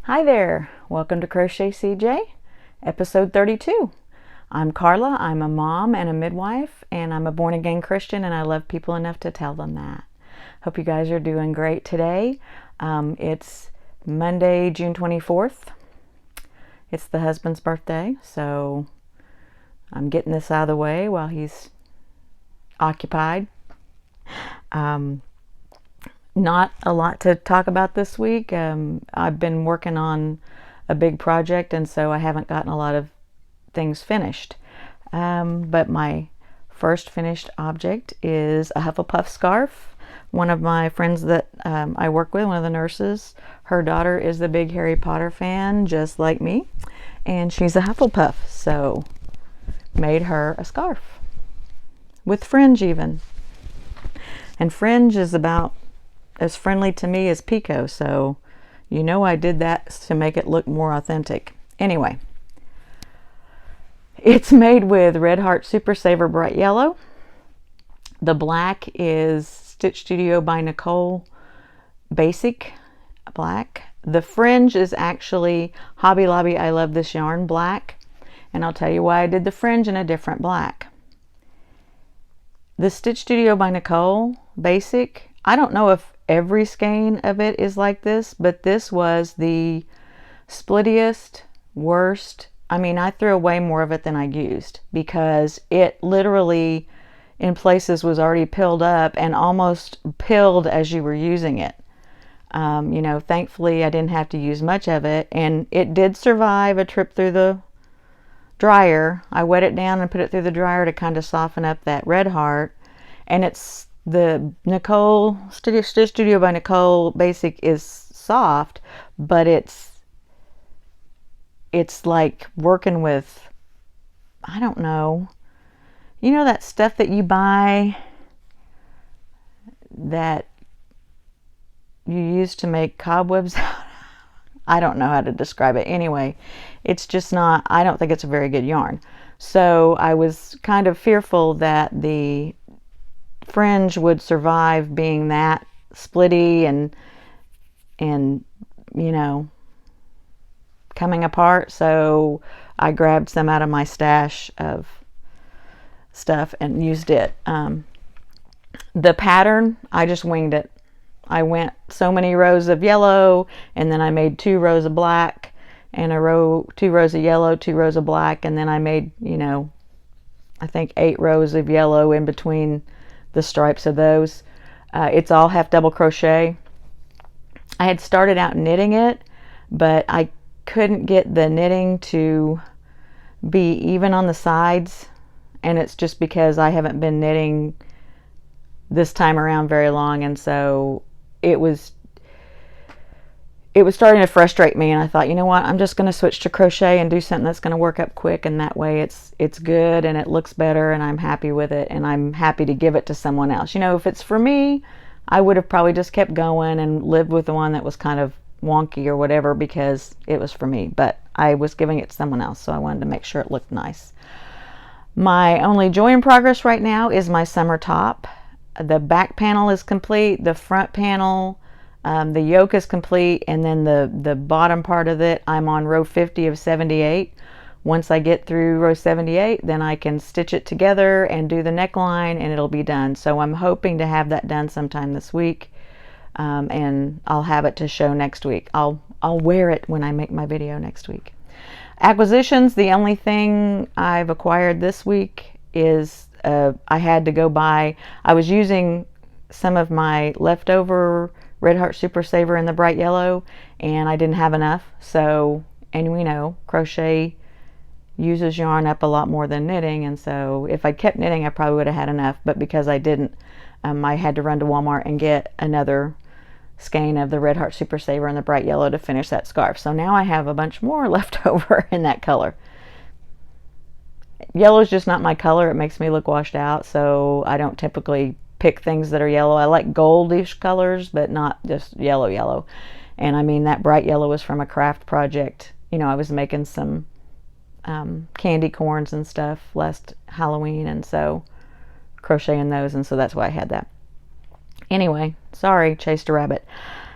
Hi there, welcome to Crochet CJ, episode 32. I'm Carla, I'm a mom and a midwife, and I'm a born-again Christian, and I love people enough to tell them that. Hope you guys are doing great today. It's Monday, June 24th. It's the husband's birthday, so I'm getting this out of the way while he's occupied. Not a lot to talk about this week. I've been working on a big project, and so I haven't gotten a lot of things finished. But my first finished object is a Hufflepuff scarf. One of my friends that I work with, one of the nurses, her daughter is a big Harry Potter fan, just like me, and she's a Hufflepuff, so made her a scarf with fringe even. And fringe is about as friendly to me as Pico, so you know I did that to make it look more authentic. Anyway, it's made with Red Heart Super Saver Bright Yellow. The black is Stitch Studio by Nicole Basic Black. The fringe is actually Hobby Lobby I Love This Yarn Black, and I'll tell you why I did the fringe in a different black. The Stitch Studio by Nicole Basic, I don't know if every skein of it is like this, but this was the splittiest, worst. I mean, I threw away more of it than I used because it literally in places was already pilled up and almost pilled as you were using it. You know, thankfully I didn't have to use much of it, and it did survive a trip through the dryer. I wet it down and put it through the dryer to kind of soften up that red heart, and it's the Nicole Stitch Studio by Nicole Basic is soft, but it's like working with, I don't know, you know that stuff that you buy that you use to make cobwebs out of? I don't know how to describe it. Anyway, it's just not, I don't think it's a very good yarn. So I was kind of fearful that the fringe would survive being that splitty and you know, coming apart, so I grabbed some out of my stash of stuff and used it. The pattern, I just winged it. I went so many rows of yellow, and then I made 2 rows of black, and 2 rows of yellow, 2 rows of black, and then I made, you know, I think 8 rows of yellow in between the stripes of those. It's all half double crochet. I had started out knitting it, but I couldn't get the knitting to be even on the sides, and it's just because I haven't been knitting this time around very long, and so it was starting to frustrate me, and I thought, you know what, I'm just going to switch to crochet and do something that's going to work up quick, and that way it's good and it looks better and I'm happy with it, and I'm happy to give it to someone else. You know, if it's for me, I would have probably just kept going and lived with the one that was kind of wonky or whatever because it was for me, but I was giving it to someone else, so I wanted to make sure it looked nice. My only joy in progress right now is my summer top. The back panel is complete, the front panel, the yoke is complete, and then the bottom part of it, I'm on row 50 of 78. Once I get through row 78, then I can stitch it together and do the neckline, and it'll be done. So I'm hoping to have that done sometime this week, and I'll have it to show next week. I'll wear it when I make my video next week. Acquisitions, the only thing I've acquired this week is I had to go buy, I was using some of my leftover Red Heart Super Saver in the bright yellow, and I didn't have enough. So, and we know crochet uses yarn up a lot more than knitting, and so if I'd kept knitting I probably would have had enough, but because I didn't, I had to run to Walmart and get another skein of the Red Heart Super Saver in the bright yellow to finish that scarf. So now I have a bunch more left over in that color. Yellow is just not my color. It makes me look washed out, so I don't typically pick things that are yellow. I like goldish colors, but not just yellow. And I mean, that bright yellow was from a craft project. You know, I was making some candy corns and stuff last Halloween, and so crocheting those, and so that's why I had that. Anyway, sorry, chased a rabbit.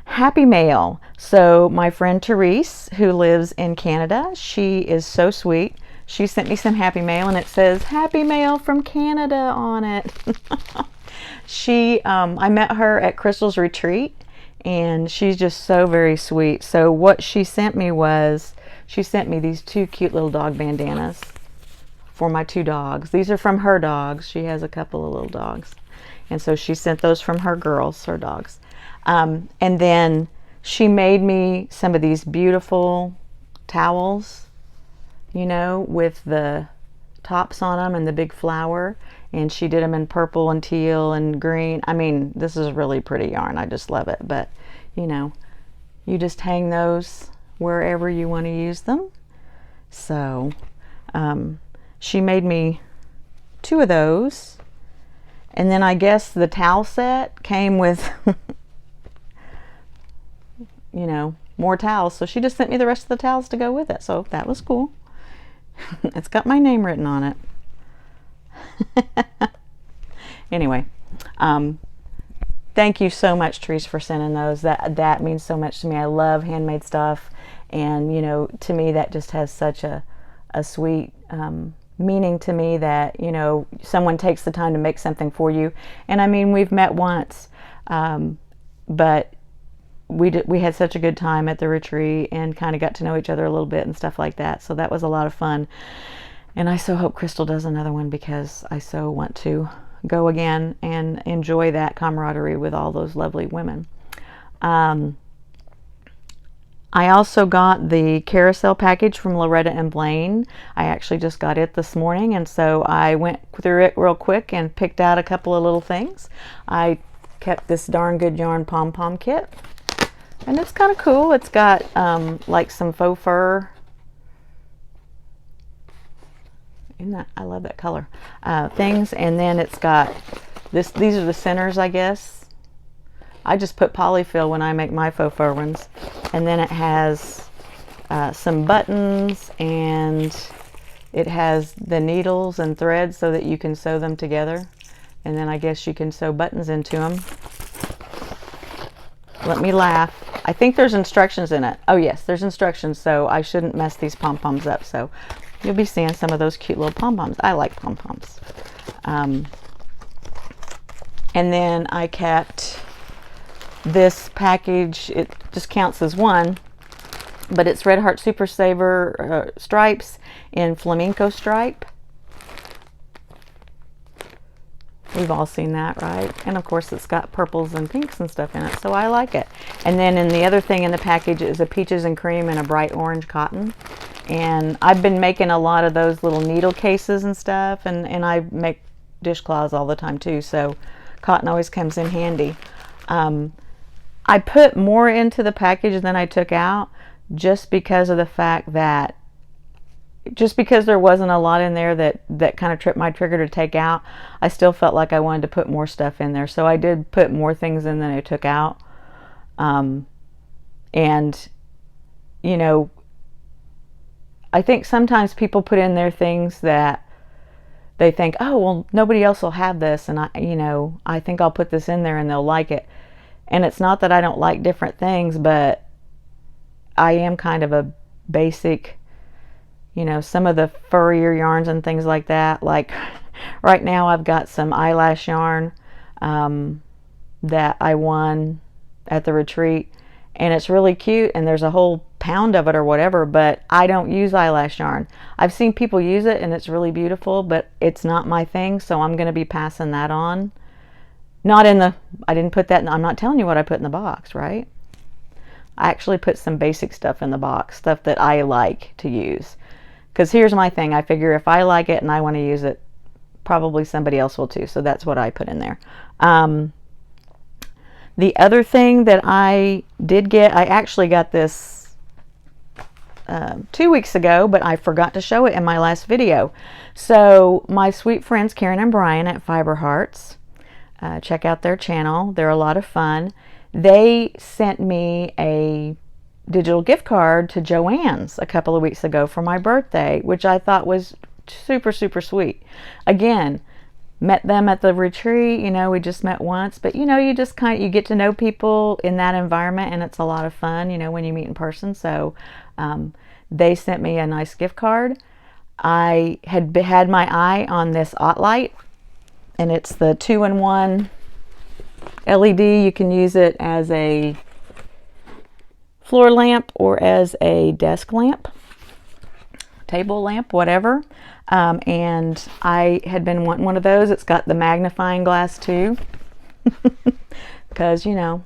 Happy mail. So my friend Therese, who lives in Canada, she is so sweet. She sent me some happy mail, and it says Happy Mail from Canada on it. I met her at Crystal's retreat, and she's just so very sweet. So what she sent me was, she sent me these 2 cute little dog bandanas for my 2 dogs. These are from her dogs. She has a couple of little dogs. And so she sent those from her girls, her dogs. And then she made me some of these beautiful towels, you know, with the tops on them and the big flower. And she did them in purple and teal and green. I mean, this is really pretty yarn. I just love it. But, you know, you just hang those wherever you want to use them. So she made me 2 of those. And then I guess the towel set came with you know, more towels. So she just sent me the rest of the towels to go with it. So that was cool. It's got my name written on it. Anyway, thank you so much, Therese, for sending those. That means so much to me. I love handmade stuff. And, you know, to me, that just has such a sweet meaning to me that, you know, someone takes the time to make something for you. And I mean, we've met once, but we had such a good time at the retreat and kind of got to know each other a little bit and stuff like that. So that was a lot of fun. And I so hope Crystal does another one, because I so want to go again and enjoy that camaraderie with all those lovely women. I also got the Carousel package from Loretta and Blaine. I actually just got it this morning, and so I went through it real quick and picked out a couple of little things. I kept this Darn Good Yarn pom-pom kit, and it's kind of cool. It's got like some faux fur. I love that color. Things, and then it's got this. These are the centers, I guess. I just put polyfill when I make my faux fur ones. And then it has some buttons, and it has the needles and threads so that you can sew them together. And then I guess you can sew buttons into them. Let me laugh. I think there's instructions in it. Oh yes, there's instructions, so I shouldn't mess these pom-poms up. So you'll be seeing some of those cute little pom-poms. I like pom-poms. And then I kept this package. It just counts as one, but it's Red Heart Super Saver stripes in flamenco stripe. We've all seen that, right? And of course it's got purples and pinks and stuff in it, so I like it. And then in the other thing in the package is a peaches and cream and a bright orange cotton. And I've been making a lot of those little needle cases and stuff, and I make dishcloths all the time too, so cotton always comes in handy. I put more into the package than I took out, just because of the fact that, just because there wasn't a lot in there that kind of tripped my trigger to take out, I still felt like I wanted to put more stuff in there. So I did put more things in than I took out. And, you know, I think sometimes people put in there things that they think, oh, well, nobody else will have this, and I think I'll put this in there and they'll like it. And it's not that I don't like different things, but I am kind of a basic, you know, some of the furrier yarns and things like that. Like right now I've got some eyelash yarn that I won at the retreat, and it's really cute, and there's a whole pound of it or whatever, but I don't use eyelash yarn. I've seen people use it and it's really beautiful, but it's not my thing, so I'm going to be passing that on. Not in the, I didn't put that in, I'm not telling you what I put in the box, right? I actually put some basic stuff in the box, stuff that I like to use. Because here's my thing, I figure if I like it and I want to use it, probably somebody else will too, so that's what I put in there. The other thing that I did get, I actually got this 2 weeks ago, but I forgot to show it in my last video. So my sweet friends Karen and Brian at Fiber Hearts, check out their channel, they're a lot of fun. They sent me a digital gift card to Joann's a couple of weeks ago for my birthday, which I thought was super, super sweet. Again, met them at the retreat. You know, we just met once, but you know, you just you get to know people in that environment, and it's a lot of fun, you know, when you meet in person. So they sent me a nice gift card. I had my eye on this Light, and it's the 2-in-1 LED. You can use it as a floor lamp or as a desk lamp, table lamp, whatever. And I had been wanting one of those. It's got the magnifying glass too, because you know,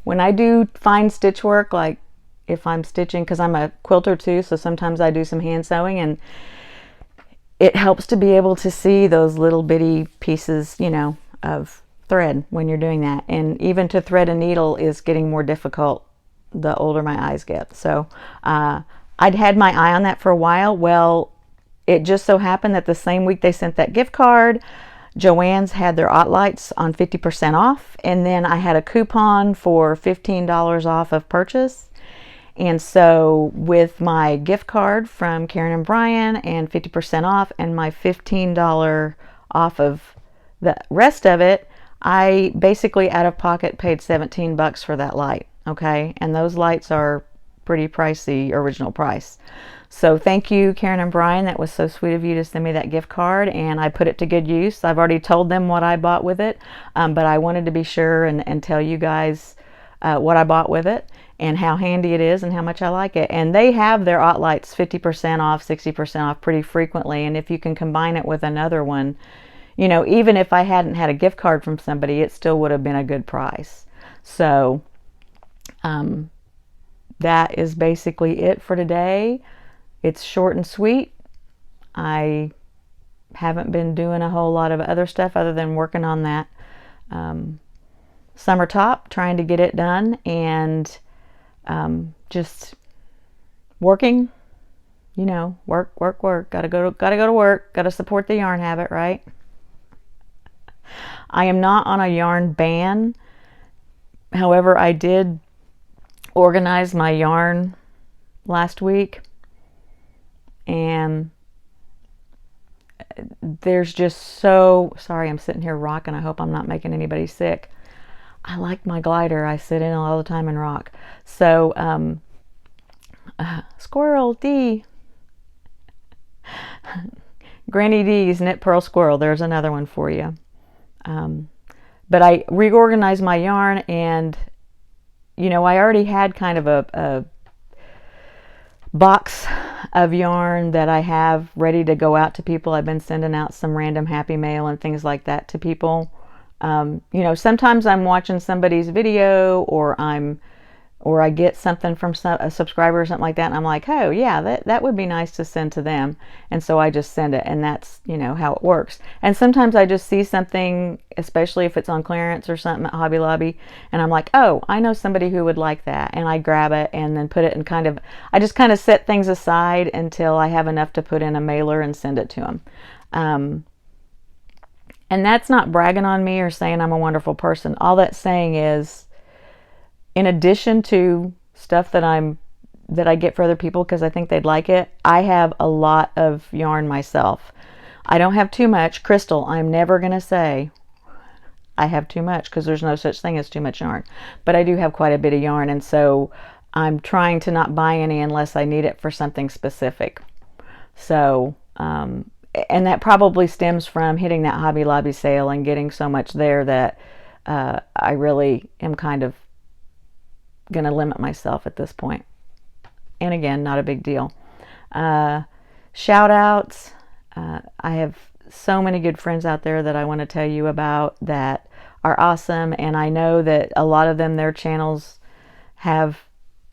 when I do fine stitch work, like if I'm stitching, because I'm a quilter too, so sometimes I do some hand sewing, and it helps to be able to see those little bitty pieces, you know, of thread when you're doing that. And even to thread a needle is getting more difficult the older my eyes get. So I'd had my eye on that for a while. Well, it just so happened that the same week they sent that gift card, Joann's had their Lights on 50% off, and then I had a coupon for $15 off of purchase. And so with my gift card from Karen and Brian and 50% off and my $15 off of the rest of it, I basically out of pocket paid $17 for that light. Okay, and those lights are pretty pricey, original price. So thank you, Karen and Brian. That was so sweet of you to send me that gift card, and I put it to good use. I've already told them what I bought with it, but I wanted to be sure and tell you guys what I bought with it and how handy it is and how much I like it. And they have their Lights 50% off, 60% off pretty frequently, and if you can combine it with another one, you know, even if I hadn't had a gift card from somebody, it still would have been a good price. So that is basically it for today. It's short and sweet. I haven't been doing a whole lot of other stuff other than working on that summer top, trying to get it done, and just working, you know, work. Gotta go to work, gotta support the yarn habit, right? I am not on a yarn ban. However, I did organize my yarn last week, and there's just so, sorry, I'm sitting here rocking. I hope I'm not making anybody sick. I like my glider. I sit in all the time and rock. So Squirrel D, Granny D's Knit Pearl Squirrel, there's another one for you. But I reorganized my yarn, and you know, I already had kind of a box of yarn that I have ready to go out to people. I've been sending out some random happy mail and things like that to people. You know, sometimes I'm watching somebody's video, or I get something from a subscriber or something like that, and I'm like, oh yeah, that would be nice to send to them, and so I just send it, and that's, you know, how it works. And sometimes I just see something, especially if it's on clearance or something at Hobby Lobby, and I'm like, oh, I know somebody who would like that, and I grab it and then put it in I just kind of set things aside until I have enough to put in a mailer and send it to them. And that's not bragging on me or saying I'm a wonderful person. All that's saying is, in addition to stuff that I get for other people because I think they'd like it, I have a lot of yarn myself. I don't have too much. Crystal, I'm never going to say I have too much, because there's no such thing as too much yarn. But I do have quite a bit of yarn, and so I'm trying to not buy any unless I need it for something specific. So, and that probably stems from hitting that Hobby Lobby sale and getting so much there that I really am kind of going to limit myself at this point. And again, not a big deal. Shout outs. I have so many good friends out there that I want to tell you about that are awesome, and I know that a lot of them, their channels have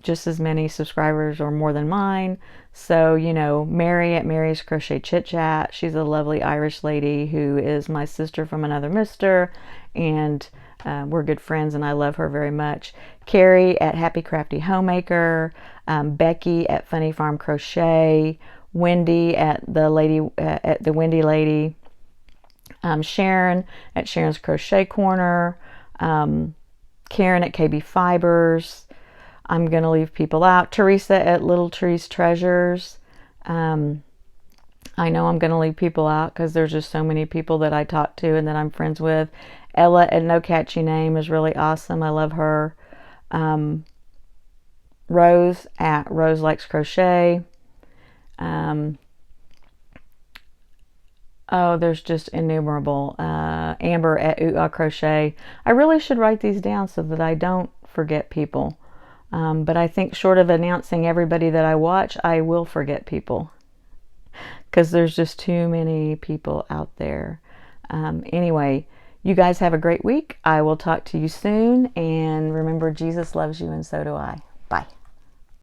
just as many subscribers or more than mine. So, you know, Mary at Mary's Crochet Chit Chat, she's a lovely Irish lady who is my sister from another mister, and we're good friends, and I love her very much. Carrie at Happy Crafty Homemaker, Becky at Funny Farm Crochet, Wendy at the Wendy Lady, Sharon at Sharon's Crochet Corner, Karen at KB Fibers. I'm gonna leave people out. Teresa at Little Trees Treasures. I know I'm going to leave people out because there's just so many people that I talk to and that I'm friends with. Ella at No Catchy Name is really awesome. I love her. Rose at Rose Likes Crochet. Oh, there's just innumerable. Amber at Ooh Crochet. I really should write these down so that I don't forget people. But I think short of announcing everybody that I watch, I will forget people because there's just too many people out there. Anyway, you guys have a great week. I will talk to you soon. And remember, Jesus loves you and so do I. Bye.